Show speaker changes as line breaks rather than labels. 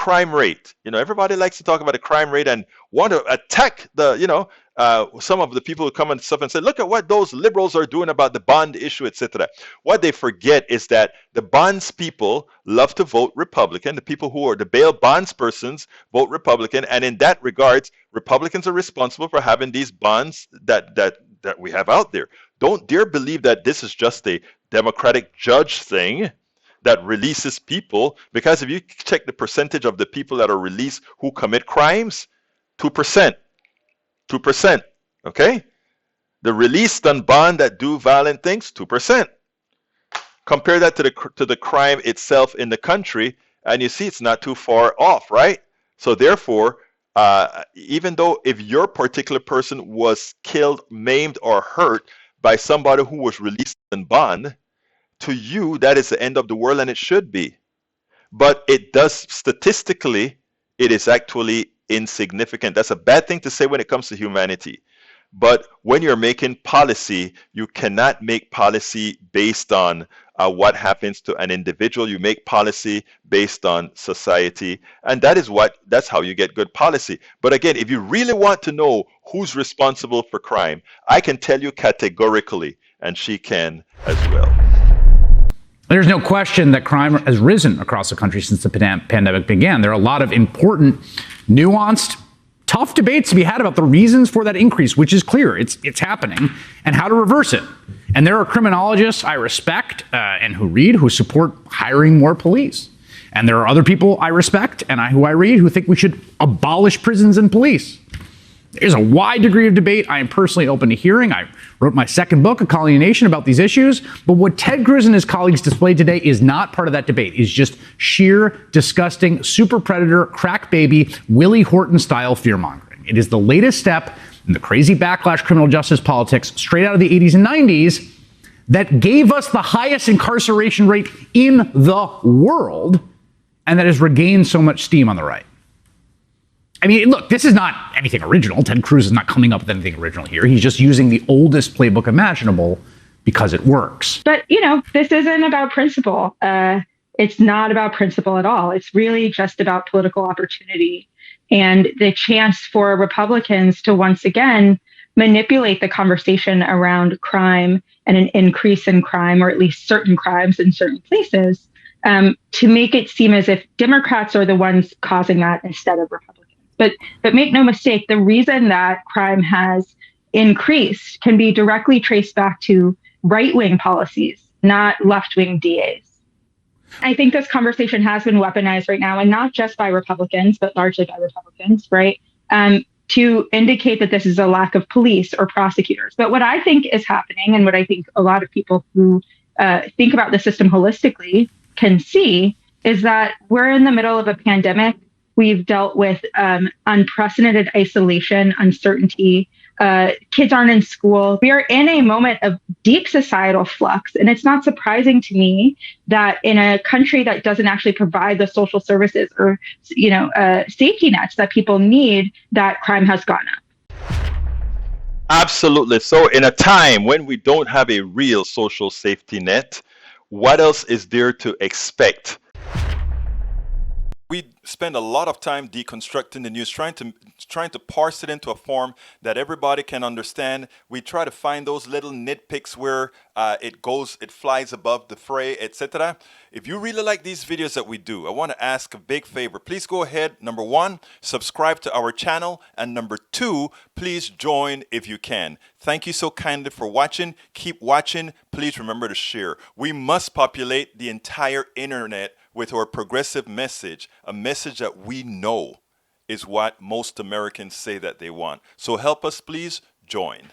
crime rate. Everybody likes to talk about the crime rate and want to attack some of the people who come and stuff and say, look at what those liberals are doing about the bond issue, etc. What they forget is that the bonds people love to vote Republican. The people who are the bail bonds persons vote Republican. And in that regards, Republicans are responsible for having these bonds that we have out there. Don't dare believe that this is just a Democratic judge thing that releases people, because if you check the percentage of the people that are released who commit crimes, 2%. 2%. Okay? The released on bond that do violent things, 2%. Compare that to the crime itself in the country, and you see it's not too far off, right? So therefore, even though if your particular person was killed, maimed, or hurt by somebody who was released on bond, to you, that is the end of the world, and it should be. But it does, statistically, it is actually insignificant. That's a bad thing to say when it comes to humanity. But when you're making policy, you cannot make policy based on what happens to an individual. You make policy based on society. And that's how you get good policy. But again, if you really want to know who's responsible for crime, I can tell you categorically, and she can as well.
There's no question that crime has risen across the country since the pandemic began. There are a lot of important, nuanced, tough debates to be had about the reasons for that increase, which is clear. It's happening, and how to reverse it. And there are criminologists I respect and who support hiring more police. And there are other people I respect and who I read who think we should abolish prisons and police. There's a wide degree of debate. I am personally open to hearing. I wrote my second book, A Colony Nation, about these issues. But what Ted Cruz and his colleagues displayed today is not part of that debate. It's just sheer, disgusting, super predator, crack baby, Willie Horton-style fear-mongering. It is the latest step in the crazy backlash criminal justice politics straight out of the 80s and 90s that gave us the highest incarceration rate in the world, and that has regained so much steam on the right. I mean, look, this is not anything original. Ted Cruz is not coming up with anything original here. He's just using the oldest playbook imaginable because it works.
But, this isn't about principle. It's not about principle at all. It's really just about political opportunity and the chance for Republicans to once again manipulate the conversation around crime and an increase in crime, or at least certain crimes in certain places, to make it seem as if Democrats are the ones causing that instead of Republicans. But make no mistake, the reason that crime has increased can be directly traced back to right-wing policies, not left-wing DAs. I think this conversation has been weaponized right now, and not just by Republicans, but largely by Republicans, right? To indicate that this is a lack of police or prosecutors. But what I think is happening, and what I think a lot of people who think about the system holistically can see, is that we're in the middle of a pandemic. We've dealt with unprecedented isolation, uncertainty. Kids aren't in school. We are in a moment of deep societal flux. And it's not surprising to me that in a country that doesn't actually provide the social services or, safety nets that people need, that crime has gone up.
Absolutely. So in a time when we don't have a real social safety net, what else is there to expect? We spend a lot of time deconstructing the news, trying to parse it into a form that everybody can understand. We try to find those little nitpicks where it flies above the fray, etc. If you really like these videos that we do, I want to ask a big favor. Please go ahead. Number one, subscribe to our channel. And number two, please join if you can. Thank you so kindly for watching. Keep watching. Please remember to share. We must populate the entire internet with our progressive message, a message that we know is what most Americans say that they want. So help us, please join.